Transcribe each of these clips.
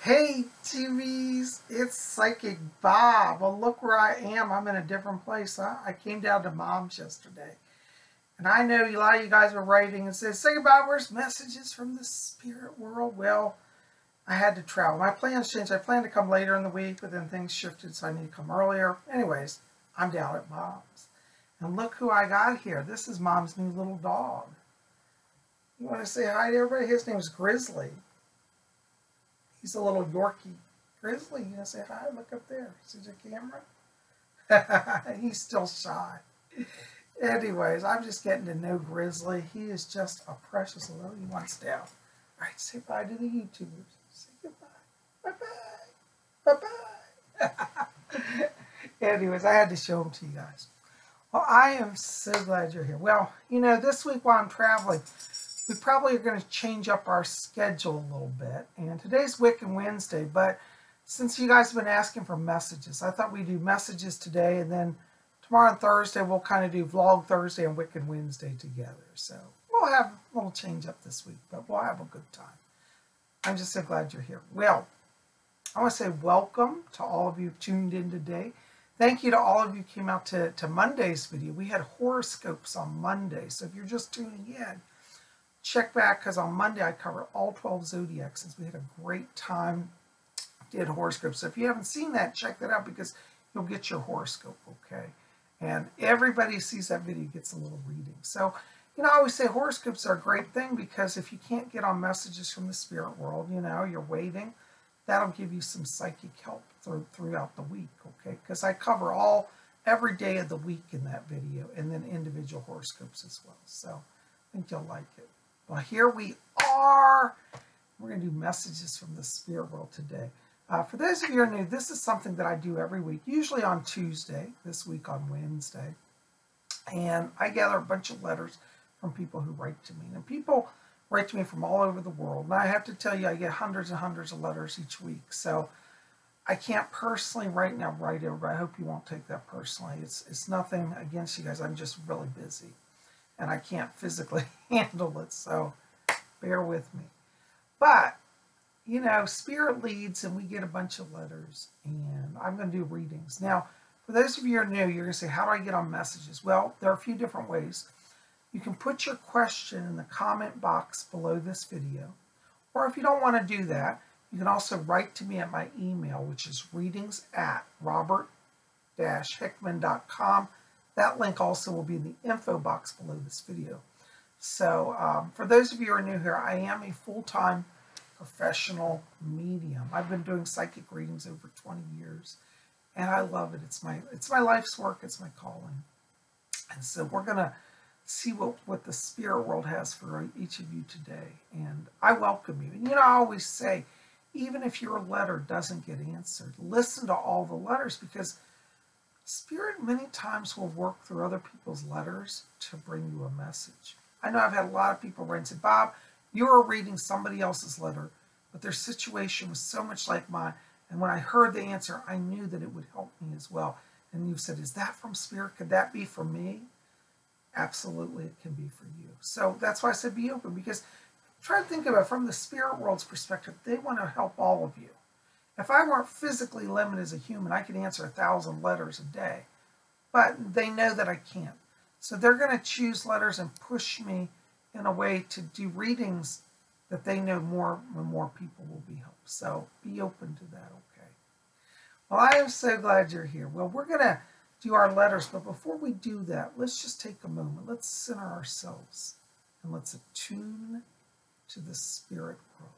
Hey, Tubies, it's Psychic Bob. Well, look where I am. I'm in a different place. I came down to Mom's yesterday. And I know a lot of you guys were writing and said, say goodbye, where's messages from the spirit world? Well, I had to travel. My plans changed. I planned to come later in the week, but then things shifted, so I need to come earlier. Anyways, I'm down at Mom's. And look who I got here. This is Mom's new little dog. You want to say hi to everybody? His name's Grizzly. He's a little Yorkie. Grizzly, you gonna say hi? Look up there. See the camera? He's still shy. Anyways, I'm just getting to know Grizzly. He is just a precious little. He wants down. All right, say bye to the YouTubers. Say goodbye. Bye-bye. Bye-bye. Anyways, I had to show them to you guys. Well, I am so glad you're here. Well, you know, this week while I'm traveling, we probably are going to change up our schedule a little bit. And today's Wiccan Wednesday, but since you guys have been asking for messages, I thought we'd do messages today, and then tomorrow and Thursday we'll kind of do Vlog Thursday and Wiccan Wednesday together. So we'll have a little change up this week, but we'll have a good time. I'm just so glad you're here. Well, I want to say welcome to all of you who tuned in today. Thank you to all of you who came out to Monday's video. We had horoscopes on Monday, so if you're just tuning in, check back, because on Monday I covered all 12 zodiac signs. We had a great time, did horoscopes. So if you haven't seen that, check that out, because you'll get your horoscope, okay? And everybody who sees that video gets a little reading. So, you know, I always say horoscopes are a great thing, because if you can't get on messages from the spirit world, you know, you're waiting, that'll give you some psychic help throughout the week, okay? Because I cover every day of the week in that video, and then individual horoscopes as well. So I think you'll like it. Well, here we are. We're going to do messages from the spirit world today. For those of you who are new, this is something that I do every week, usually on Tuesday, this week on Wednesday. And I gather a bunch of letters from people who write to me. And people write to me from all over the world. And I have to tell you, I get hundreds and hundreds of letters each week. So I can't personally right now write everybody. I hope you won't take that personally. It's nothing against you guys. I'm just really busy, and I can't physically handle it, so bear with me. But, you know, spirit leads, and we get a bunch of letters, and I'm going to do readings. Now, for those of you who are new, you're going to say, how do I get on messages? Well, there are a few different ways. You can put your question in the comment box below this video, or if you don't want to do that, you can also write to me at my email, which is readings@robert-hickman.com. That link also will be in the info box below this video. So for those of you who are new here, I am a full-time professional medium. I've been doing psychic readings over 20 years, and I love it. It's my life's work. It's my calling. And so we're going to see what the spirit world has for each of you today. And I welcome you. And you know, I always say, even if your letter doesn't get answered, listen to all the letters, because Spirit many times will work through other people's letters to bring you a message. I know I've had a lot of people write and say, Bob, you were reading somebody else's letter, but their situation was so much like mine, and when I heard the answer, I knew that it would help me as well. And you've said, is that from Spirit? Could that be for me? Absolutely, it can be for you. So that's why I said be open, because try to think about it from the spirit world's perspective. They want to help all of you. If I weren't physically limited as a human, I could answer 1,000 letters a day, but they know that I can't. So they're going to choose letters and push me in a way to do readings that they know more people will be helped. So be open to that, okay? Well, I am so glad you're here. Well, we're going to do our letters, but before we do that, let's just take a moment. Let's center ourselves, and let's attune to the spirit world.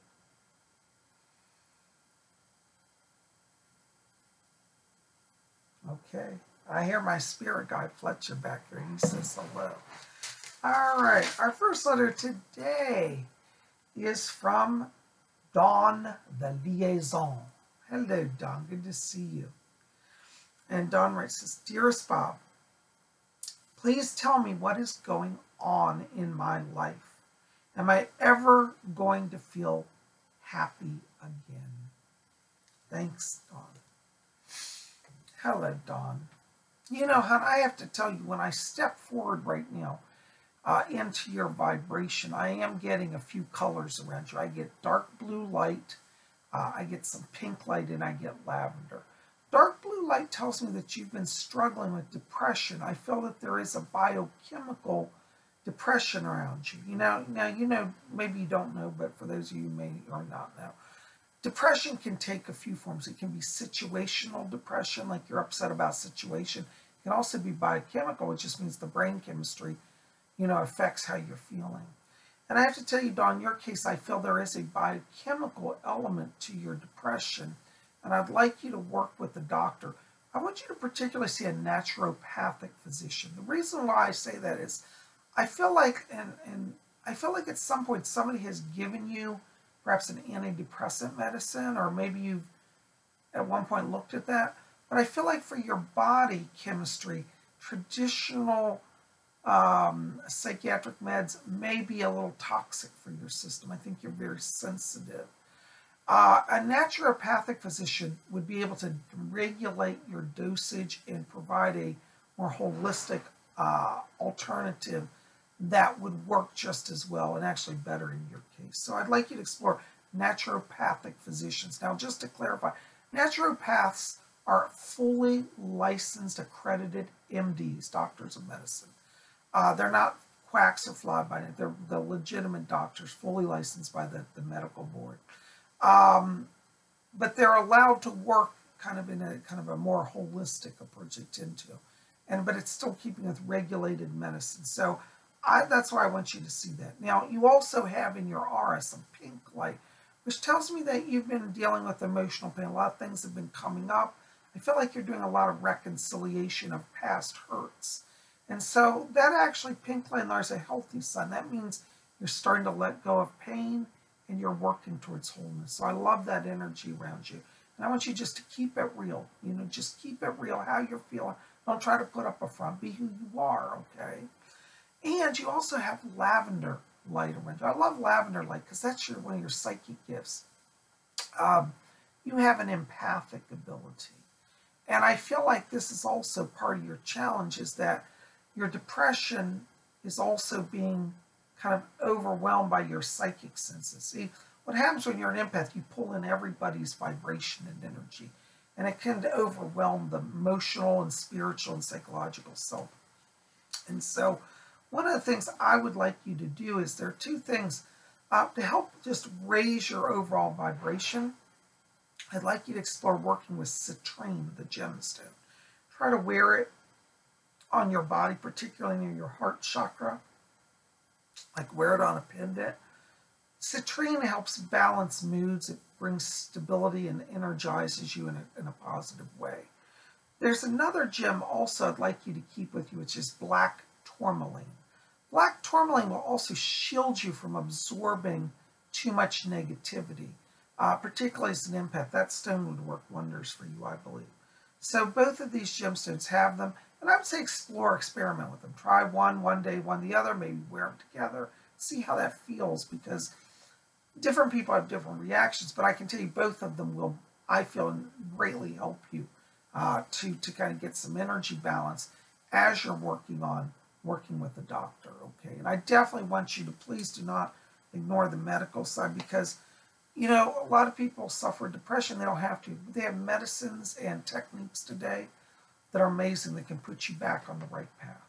Okay, I hear my spirit guide Fletcher back here. He says hello. All right, our first letter today is from Dawn the Liaison. Hello, Dawn. Good to see you. And Dawn writes this, Dearest Bob, please tell me what is going on in my life. Am I ever going to feel happy again? Thanks, Dawn. Hello, Dawn. You know, hon, I have to tell you, when I step forward right now into your vibration, I am getting a few colors around you. I get dark blue light, I get some pink light and I get lavender. Dark blue light tells me that you've been struggling with depression. I feel that there is a biochemical depression around you. Now, maybe you don't know, but for those of you who may or not know, depression can take a few forms. It can be situational depression, like you're upset about a situation. It can also be biochemical, which just means the brain chemistry, affects how you're feeling. And I have to tell you, Dawn, in your case, I feel there is a biochemical element to your depression, and I'd like you to work with the doctor. I want you to particularly see a naturopathic physician. The reason why I say that is I feel like, and I feel like at some point somebody has given you perhaps an antidepressant medicine, or maybe you've at one point looked at that. But I feel like for your body chemistry, traditional psychiatric meds may be a little toxic for your system. I think you're very sensitive. A naturopathic physician would be able to regulate your dosage and provide a more holistic alternative that would work just as well and actually better in your case. So I'd like you to explore naturopathic physicians. Now, just to clarify, naturopaths are fully licensed, accredited MDs, doctors of medicine. They're not quacks or fly-by-night. They're the legitimate doctors, fully licensed by the medical board. But they're allowed to work kind of in a more holistic approach they tend to. But it's still keeping with regulated medicine. So that's why I want you to see that. Now, you also have in your aura some pink light, which tells me that you've been dealing with emotional pain. A lot of things have been coming up. I feel like you're doing a lot of reconciliation of past hurts. And so that actually, pink light there is a healthy sign. That means you're starting to let go of pain and you're working towards wholeness. So I love that energy around you. And I want you just to keep it real. Just keep it real, how you're feeling. Don't try to put up a front. Be who you are, okay? And you also have lavender light around you. I love lavender light because that's one of your psychic gifts. You have an empathic ability. And I feel like this is also part of your challenge, is that your depression is also being kind of overwhelmed by your psychic senses. See, what happens when you're an empath, you pull in everybody's vibration and energy. And it can overwhelm the emotional and spiritual and psychological self. And so one of the things I would like you to do is, there are two things to help just raise your overall vibration. I'd like you to explore working with citrine, the gemstone. Try to wear it on your body, particularly near your heart chakra. Like wear it on a pendant. Citrine helps balance moods. It brings stability and energizes you in a positive way. There's another gem also I'd like you to keep with you, which is black tourmaline. Black tourmaline will also shield you from absorbing too much negativity. Particularly as an empath, that stone would work wonders for you, I believe. So both of these gemstones have them, and I would say explore, experiment with them. Try one day, one the other, maybe wear them together, see how that feels, because different people have different reactions, but I can tell you both of them will, I feel, greatly help you to kind of get some energy balance as you're working with the doctor, okay? And I definitely want you to please do not ignore the medical side, because a lot of people suffer depression. They don't have to. They have medicines and techniques today that are amazing that can put you back on the right path.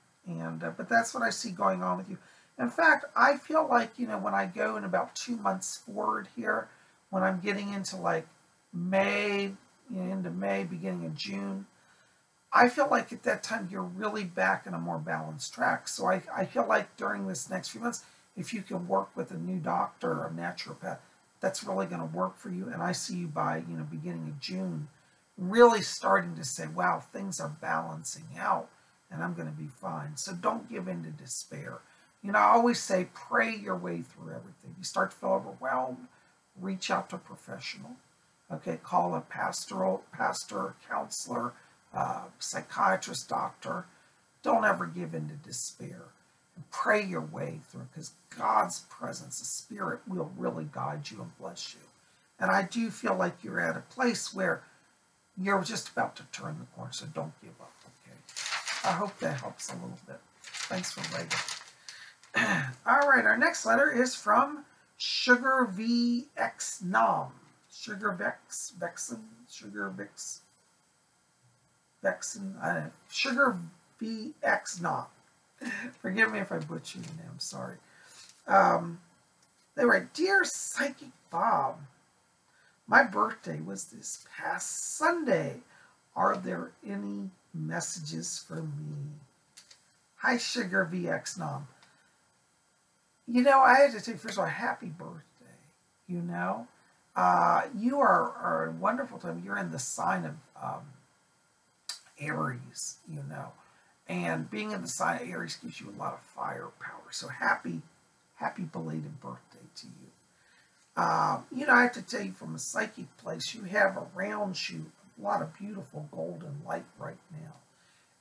But that's what I see going on with you. In fact, I feel like, when I go in about 2 months forward here, when I'm getting into like May, into May, beginning of June, I feel like at that time you're really back in a more balanced track. So I feel like during this next few months, if you can work with a new doctor or a naturopath, that's really going to work for you. And I see you by, beginning of June, really starting to say, wow, things are balancing out and I'm going to be fine. So don't give in to despair. I always say, pray your way through everything. You start to feel overwhelmed, reach out to a professional. Okay, call a pastor, counselor, psychiatrist, doctor. Don't ever give in to despair. And pray your way through, because God's presence, the Spirit, will really guide you and bless you. And I do feel like you're at a place where you're just about to turn the corner, so don't give up, okay? I hope that helps a little bit. Thanks for waiting. All right, our next letter is from Sugar VX Nam. Sugar Vex, Vexen, Sugar Vix, Vexen, I don't know, Sugar VX not. Forgive me if I butcher your name, I'm sorry. They write, Dear Psychic Bob, my birthday was this past Sunday. Are there any messages for me? Hi, Sugar VX Nom. You know, I had to say, first of all, happy birthday. You know, you are a wonderful time. You're in the sign of Aries, you know, and being in the sign of Aries gives you a lot of firepower. So happy belated birthday to you. You know, I have to tell you, from a psychic place, you have around you a lot of beautiful golden light right now.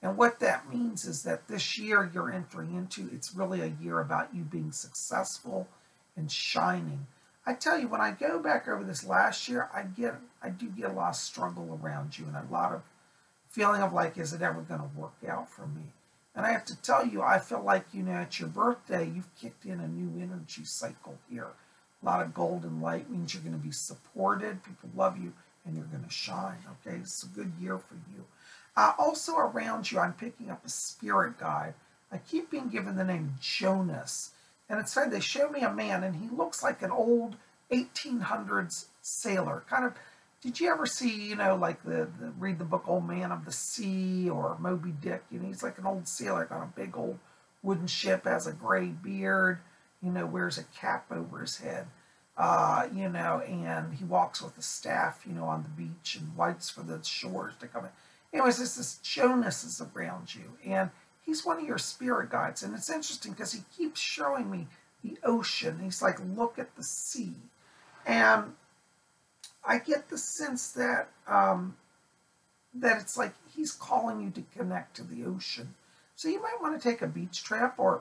And what that means is that this year you're entering into, it's really a year about you being successful and shining. I tell you, when I go back over this last year, I do get a lot of struggle around you and a lot of feeling of like, is it ever going to work out for me? And I have to tell you, I feel like, you know, at your birthday, you've kicked in a new energy cycle here. A lot of golden light means you're going to be supported, people love you, and you're going to shine, okay? It's a good year for you. Also around you, I'm picking up a spirit guide. I keep being given the name Jonas. And it's funny, they show me a man, and he looks like an old 1800s sailor. Kind of, did you ever see, you know, like read the book Old Man of the Sea or Moby Dick? You know, he's like an old sailor on a big old wooden ship, has a gray beard, you know, wears a cap over his head, you know, and he walks with a staff, you know, on the beach and waits for the shores to come in. Anyways, this Jonas is around you, and he's one of your spirit guides. And it's interesting because he keeps showing me the ocean. He's like, look at the sea. And I get the sense that that it's like he's calling you to connect to the ocean. So you might want to take a beach trip or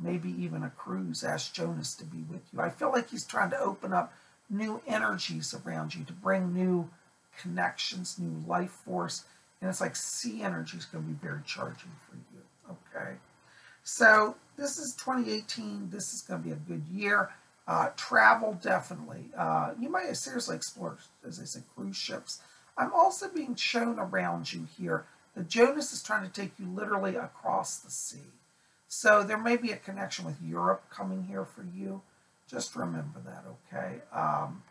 maybe even a cruise. Ask Jonas to be with you. I feel like he's trying to open up new energies around you, to bring new connections, new life force. And it's like sea energy is going to be very charging for you, okay? So this is 2018. This is going to be a good year. Travel, definitely. You might seriously explore, as I said, cruise ships. I'm also being shown around you here that Jonas is trying to take you literally across the sea. So there may be a connection with Europe coming here for you. Just remember that, okay?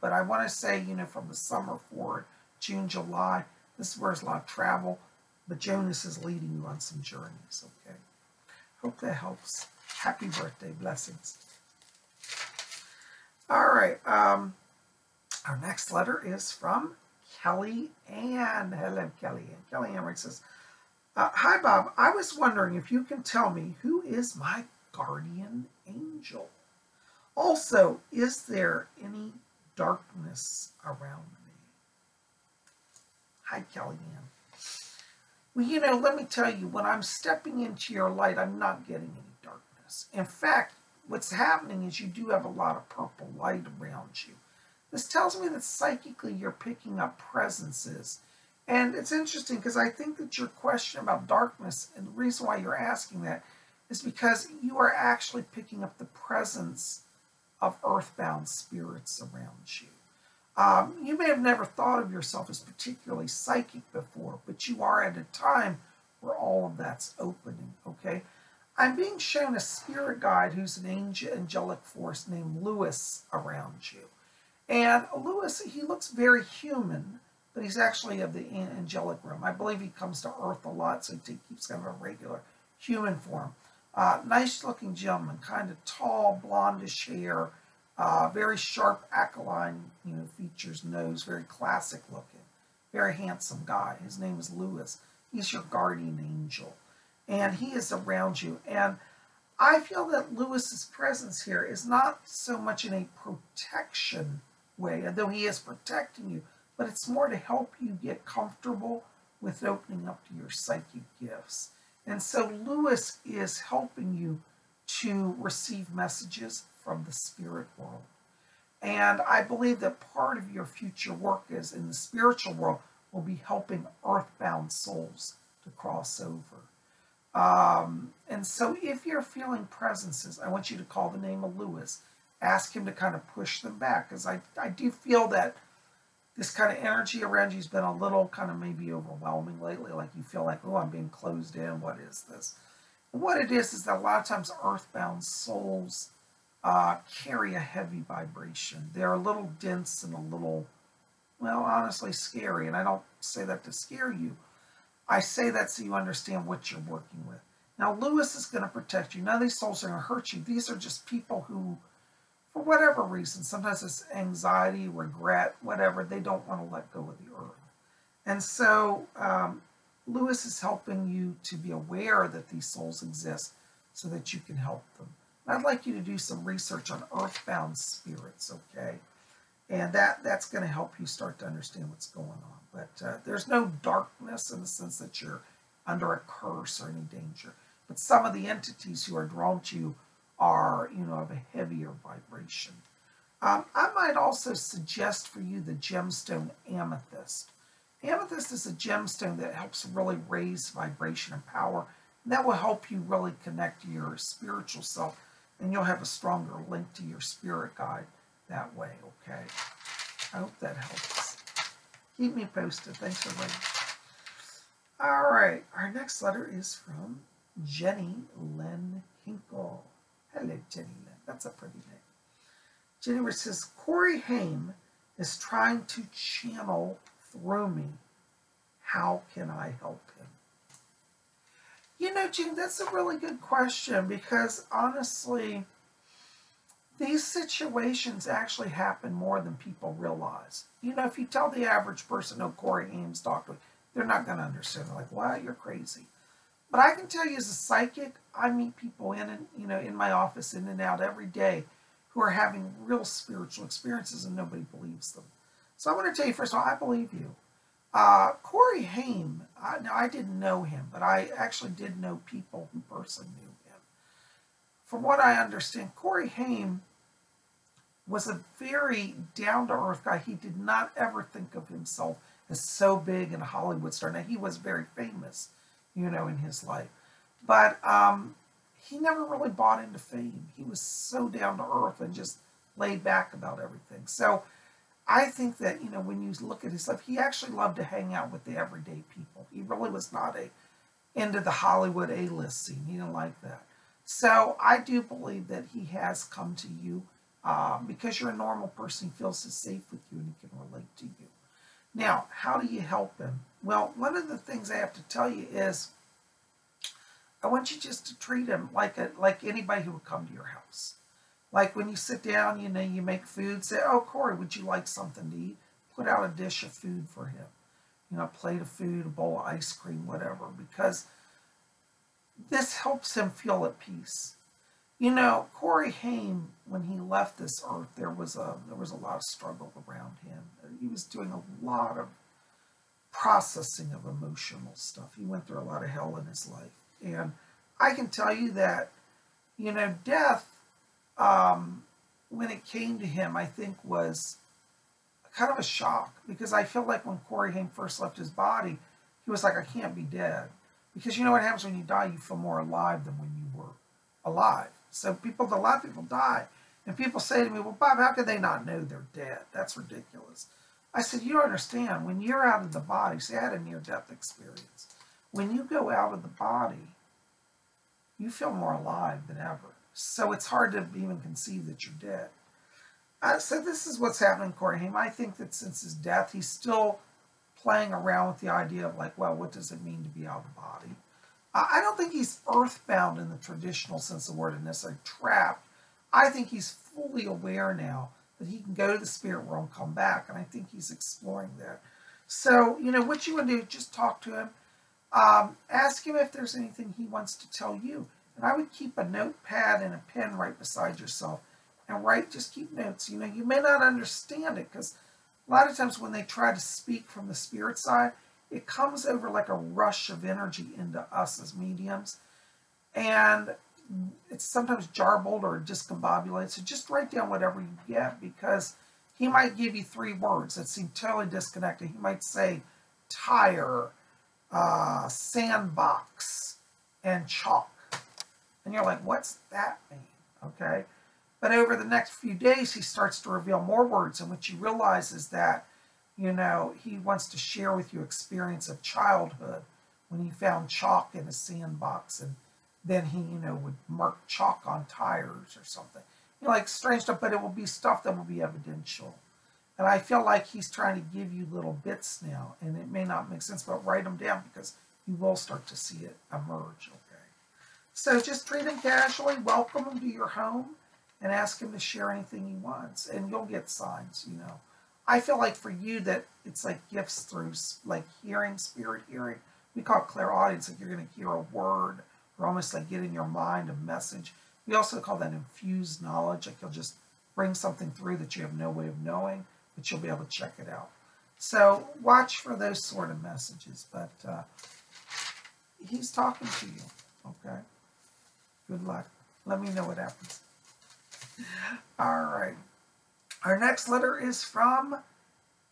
But I want to say, you know, from the summer forward, June, July, this is where there's a lot of travel, but Jonas is leading you on some journeys, okay? Hope that helps. Happy birthday. Blessings. All right. Our next letter is from Kelly Ann. Hello, Kelly Ann. Kelly Ann says, hi, Bob. I was wondering if you can tell me who is my guardian angel. Also, is there any darkness around me? Hi, Kelly Ann. Well, you know, let me tell you, when I'm stepping into your light, I'm not getting any darkness. In fact, what's happening is you do have a lot of purple light around you. This tells me that psychically you're picking up presences. And it's interesting because I think that your question about darkness, and the reason why you're asking that, is because you are actually picking up the presence of earthbound spirits around you. You may have never thought of yourself as particularly psychic before, but you are at a time where all of that's opening, okay? I'm being shown a spirit guide who's an angelic force named Lewis around you. And Lewis, he looks very human, but he's actually of the angelic realm. I believe he comes to Earth a lot, so he keeps kind of a regular human form. Nice looking gentleman, kind of tall, blondish hair, very sharp aquiline, you know, features, nose, very classic looking, very handsome guy. His name is Lewis. He's your guardian angel, and he is around you. And I feel that Lewis's presence here is not so much in a protection way, although he is protecting you, but it's more to help you get comfortable with opening up to your psychic gifts. And so Lewis is helping you to receive messages from the spirit world. And I believe that part of your future work is in the spiritual world will be helping earthbound souls to cross over. And so if you're feeling presences, I want you to call the name of Lewis. Ask him to kind of push them back, because I do feel that this kind of energy around you has been a little kind of maybe overwhelming lately. Like you feel like, oh, I'm being closed in. What is this? And what it is that a lot of times earthbound souls carry a heavy vibration. They're a little dense and a little, well, honestly scary. And I don't say that to scare you. I say that so you understand what you're working with. Now, Lewis is going to protect you. None of these souls are going to hurt you. These are just people who, for whatever reason, sometimes it's anxiety, regret, whatever, they don't want to let go of the earth. And so Lewis is helping you to be aware that these souls exist so that you can help them. And I'd like you to do some research on earthbound spirits, okay? And that's going to help you start to understand what's going on. But there's no darkness in the sense that you're under a curse or any danger. But some of the entities who are drawn to you are, you know, of a heavier vibration. I might also suggest for you the gemstone amethyst. Amethyst is a gemstone that helps really raise vibration and power. And that will help you really connect to your spiritual self. And you'll have a stronger link to your spirit guide that way, okay? I hope that helps. Keep me posted. Thanks for waiting. All right, our next letter is from Jenny Lynn Hinkle. Hello, Jenny Lynn. That's a pretty name. Jenny says, Corey Haim is trying to channel through me. How can I help him? You know, Jenny, that's a really good question because honestly, these situations actually happen more than people realize. You know, if you tell the average person, oh, Corey Haim's talking, they're not going to understand. They're like, wow, you're crazy. But I can tell you as a psychic, I meet people in my office in and out every day who are having real spiritual experiences and nobody believes them. So I want to tell you, first of all, I believe you. Corey Haim, now I didn't know him, but I actually did know people who personally knew him. From what I understand, Corey Haim was a very down-to-earth guy. He did not ever think of himself as so big and a Hollywood star. Now, he was very famous, you know, in his life. But he never really bought into fame. He was so down-to-earth and just laid back about everything. So I think that, you know, when you look at his life, he actually loved to hang out with the everyday people. He really was not into the Hollywood A-list scene. He didn't like that. So I do believe that he has come to you because you're a normal person. He feels safe with you and he can relate to you. Now, how do you help him? Well, one of the things I have to tell you is I want you just to treat him like anybody who would come to your house. Like when you sit down, you know, you make food, say, oh, Corey, would you like something to eat? Put out a dish of food for him. You know, a plate of food, a bowl of ice cream, whatever, because this helps him feel at peace. You know, Corey Haim, when he left this earth, there was a lot of struggle around him. He was doing a lot of processing of emotional stuff. He went through a lot of hell in his life. And I can tell you that, you know, death, when it came to him, I think was kind of a shock. Because I feel like when Corey Haim first left his body, he was like, I can't be dead. Because you know what happens when you die? You feel more alive than when you were alive. So a lot of people die. And people say to me, well, Bob, how could they not know they're dead? That's ridiculous. I said, you don't understand. When you're out of the body, see, I had a near-death experience. When you go out of the body, you feel more alive than ever. So it's hard to even conceive that you're dead. So this is what's happening to Corey Haim. I think that since his death, he's still playing around with the idea of like, well, what does it mean to be out of the body? I don't think he's earthbound in the traditional sense of the word and necessarily trapped. I think he's fully aware now that he can go to the spirit world and come back, and I think he's exploring that. So, you know, what you want to do is just talk to him. Ask him if there's anything he wants to tell you. And I would keep a notepad and a pen right beside yourself and just keep notes. You know, you may not understand it because a lot of times when they try to speak from the spirit side, it comes over like a rush of energy into us as mediums. And it's sometimes jarbled or discombobulated. So just write down whatever you get because he might give you 3 words that seem totally disconnected. He might say tire, sandbox, and chalk. And you're like, what's that mean? Okay. But over the next few days, he starts to reveal more words. And what you realize is that You know, he wants to share with you experience of childhood when he found chalk in a sandbox, and then he, you know, would mark chalk on tires or something. You know, like strange stuff, but it will be stuff that will be evidential. And I feel like he's trying to give you little bits now, and it may not make sense, but write them down because you will start to see it emerge, okay? So just treat him casually, welcome him to your home, and ask him to share anything he wants, and you'll get signs, you know. I feel like for you that it's like gifts through like hearing, spirit hearing. We call it clairaudience, like you're going to hear a word or almost like get in your mind a message. We also call that infused knowledge, like you'll just bring something through that you have no way of knowing, but you'll be able to check it out. So watch for those sort of messages, but he's talking to you, okay? Good luck. Let me know what happens. All right. Our next letter is from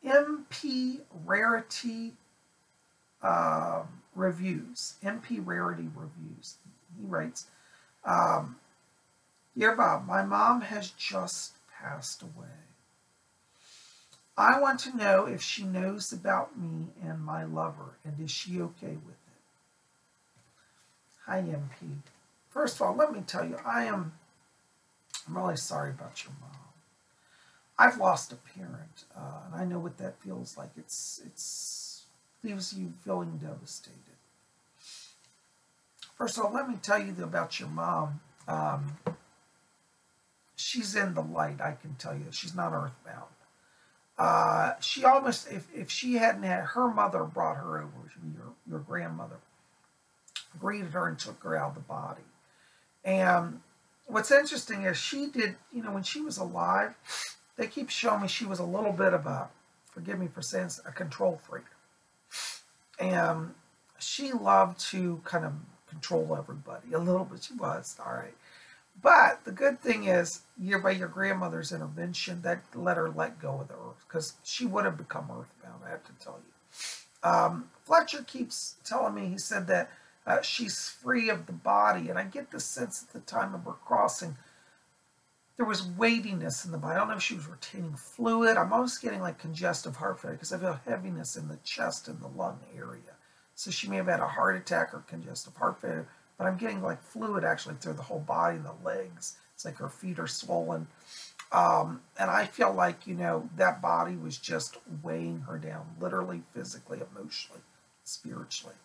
MP Rarity Reviews. MP Rarity Reviews. He writes, Dear Bob, my mom has just passed away. I want to know if she knows about me and my lover, and is she okay with it? Hi, MP. First of all, let me tell you, I'm really sorry about your mom. I've lost a parent, and I know what that feels like. It's leaves you feeling devastated. First of all, let me tell you about your mom. She's in the light, I can tell you. She's not earthbound. She almost, if she hadn't had, her mother brought her over, your grandmother, greeted her and took her out of the body. And what's interesting is she did, you know, when she was alive, they keep showing me she was a little bit of a, forgive me for saying this, a control freak. And she loved to kind of control everybody a little bit. She was, all right. But the good thing is, by your grandmother's intervention, that let her let go of the earth, because she would have become earthbound, I have to tell you. Fletcher keeps telling me, he said that she's free of the body, and I get the sense at the time of her crossing, there was weightiness in the body. I don't know if she was retaining fluid. I'm almost getting like congestive heart failure because I feel heaviness in the chest and the lung area. So she may have had a heart attack or congestive heart failure, but I'm getting like fluid actually through the whole body and the legs. It's like her feet are swollen. And I feel like, you know, that body was just weighing her down, literally, physically, emotionally, spiritually.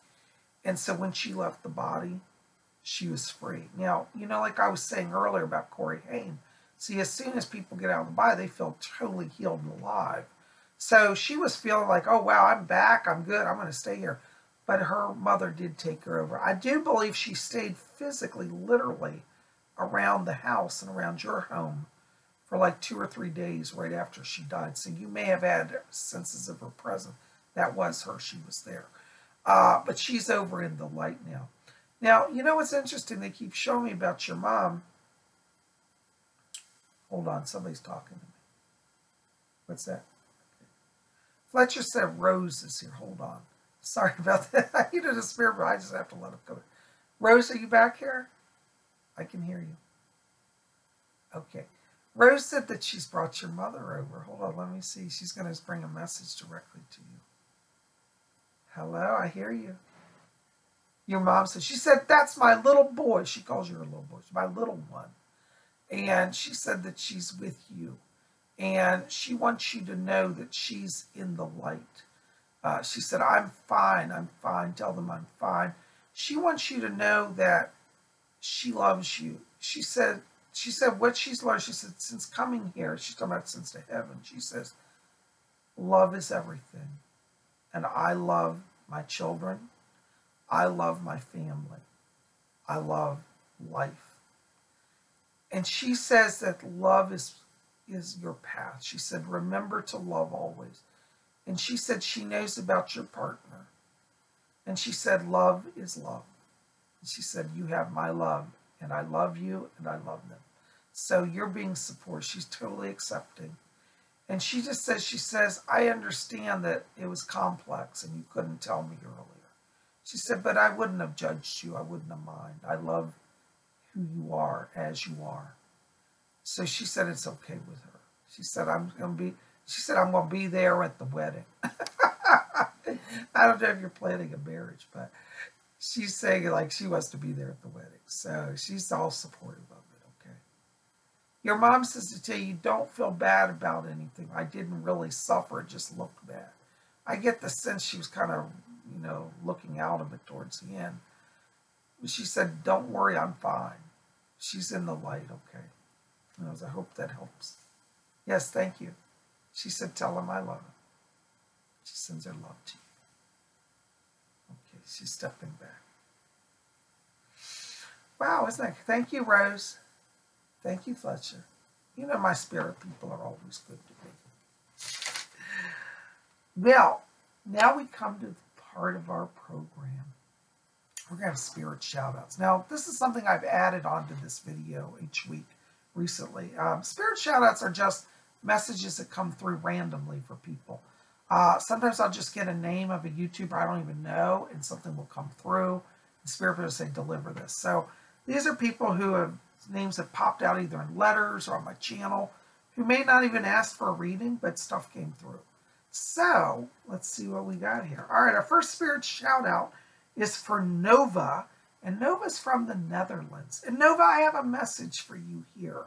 And so when she left the body, she was free. Now, you know, like I was saying earlier about Corey Haim, see, as soon as people get out of the body, they feel totally healed and alive. So she was feeling like, oh, wow, I'm back. I'm good. I'm going to stay here. But her mother did take her over. I do believe she stayed physically, literally, around the house and around your home for like 2 or 3 days right after she died. So you may have had senses of her presence. That was her. She was there. But she's over in the light now. Now, you know what's interesting? They keep showing me about your mom. Hold on, somebody's talking to me. What's that? Okay. Fletcher said Rose is here. Hold on. Sorry about that. I needed a spirit, but I just have to let him go. Rose, are you back here? I can hear you. Okay. Rose said that she's brought your mother over. Hold on, let me see. She's going to bring a message directly to you. Hello, I hear you. Your mom said, she said, that's my little boy. She calls you her little boy. She's my little one. And she said that she's with you. And she wants you to know that she's in the light. She said, I'm fine. I'm fine. Tell them I'm fine. She wants you to know that she loves you. She said what she's learned, she said, since coming here, she's talking about since to heaven, she says, love is everything. And I love my children. I love my family. I love life. And she says that love is your path. She said, remember to love always. And she said she knows about your partner. And she said, love is love. And she said, you have my love, and I love you, and I love them. So you're being supported. She's totally accepting. And she just says, she says, I understand that it was complex and you couldn't tell me earlier. She said, but I wouldn't have judged you. I wouldn't have mind. I love who you are as you are. So she said it's okay with her. She said, I'm going to be, She said, I'm going to be there at the wedding. I don't know if you're planning a marriage, but she's saying like she wants to be there at the wedding. So she's all supportive of it, okay? Your mom says to tell you, don't feel bad about anything. I didn't really suffer, it just looked bad. I get the sense she was kind of, you know, looking out of it towards the end. She said, don't worry, I'm fine. She's in the light, okay? I hope that helps. Yes, thank you. She said, tell him I love him. She sends her love to you. Okay, she's stepping back. Wow, isn't that? Thank you, Rose. Thank you, Fletcher. You know my spirit people are always good to me. Well, now we come to the part of our program. We're going to have spirit shout-outs. Now, this is something I've added onto this video each week recently. Spirit shout-outs are just messages that come through randomly for people. Sometimes I'll just get a name of a YouTuber I don't even know, and something will come through. The spirit will say, deliver this. So these are people who have names that popped out either in letters or on my channel, who may not even ask for a reading, but stuff came through. So let's see what we got here. All right, our first spirit shout-out is for Nova, and Nova's from the Netherlands. And Nova, I have a message for you here.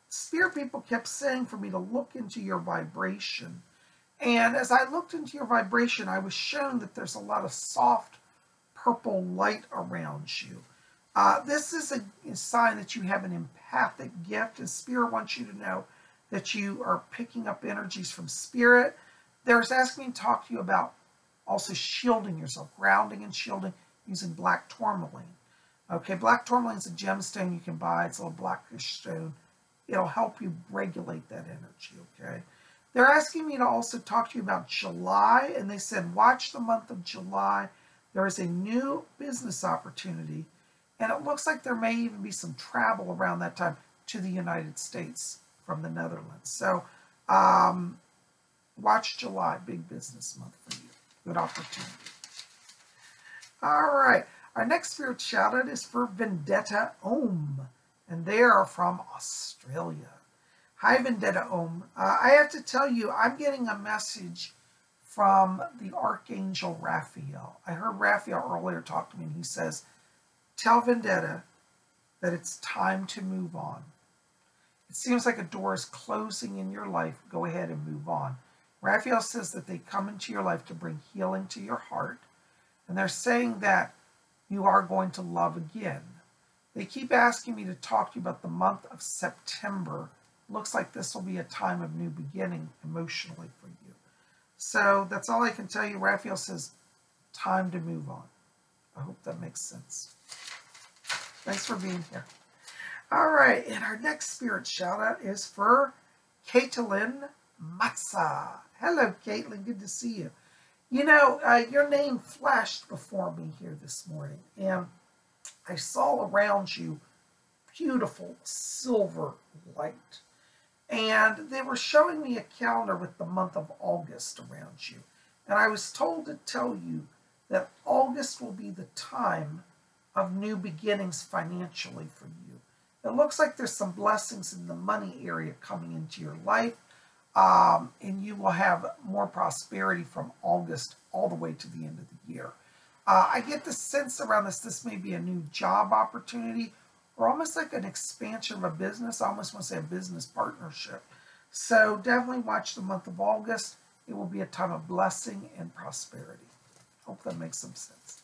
Spirit people kept saying for me to look into your vibration. And as I looked into your vibration, I was shown that there's a lot of soft purple light around you. This is a sign that you have an empathic gift, and Spirit wants you to know that you are picking up energies from Spirit. There's asking me to talk to you about also shielding yourself, grounding and shielding using black tourmaline. Okay, black tourmaline is a gemstone you can buy. It's a little blackish stone. It'll help you regulate that energy, okay? They're asking me to also talk to you about July, and they said, watch the month of July. There is a new business opportunity, and it looks like there may even be some travel around that time to the United States from the Netherlands. So watch July, big business month for you. Good opportunity. All right, our next spirit shout-out is for Vendetta Om, and they are from Australia. Hi, Vendetta Om. I have to tell you, I'm getting a message from the Archangel Raphael. I heard Raphael earlier talk to me, and he says, tell Vendetta that it's time to move on. It seems like a door is closing in your life. Go ahead and move on. Raphael says that they come into your life to bring healing to your heart, and they're saying that you are going to love again. They keep asking me to talk to you about the month of September. Looks like this will be a time of new beginning emotionally for you. So that's all I can tell you. Raphael says, time to move on. I hope that makes sense. Thanks for being here. All right, and our next spirit shout out is for Caitlin Matza. Hello, Caitlin. Good to see you. You know, your name flashed before me here this morning, and I saw around you beautiful silver light. And they were showing me a calendar with the month of August around you. And I was told to tell you that August will be the time of new beginnings financially for you. It looks like there's some blessings in the money area coming into your life. And you will have more prosperity from August all the way to the end of the year. I get the sense around this may be a new job opportunity, or almost like an expansion of a business. I almost want to say a business partnership. So definitely watch the month of August. It will be a time of blessing and prosperity. Hope that makes some sense.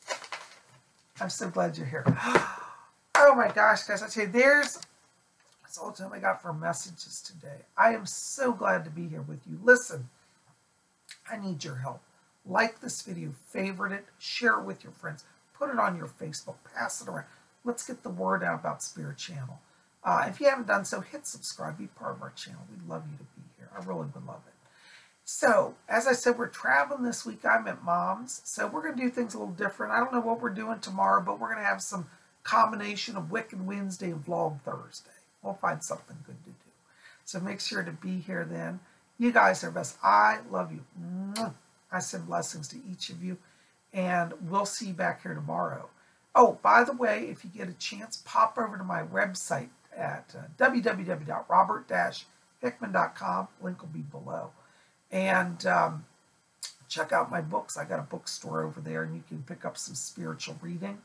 I'm so glad you're here. Oh my gosh, guys, I tell you, that's all the time I got for messages today. I am so glad to be here with you. Listen, I need your help. Like this video, favorite it, share it with your friends, put it on your Facebook, pass it around. Let's get the word out about Spirit Channel. If you haven't done so, hit subscribe, be part of our channel. We'd love you to be here. I really would love it. So, as I said, we're traveling this week. I'm at Mom's, so we're going to do things a little different. I don't know what we're doing tomorrow, but we're going to have some combination of Wicked Wednesday and Vlog Thursday. We'll find something good to do. So make sure to be here then. You guys are best. I love you. I send blessings to each of you, and we'll see you back here tomorrow. Oh, by the way, if you get a chance, pop over to my website at www.robert- bobhickman.com. Link will be below. And check out my books. I got a bookstore over there, and you can pick up some spiritual reading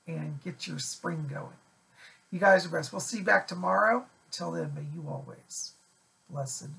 and get your spring going. You guys are best. We'll see you back tomorrow. Until then, may you always blessed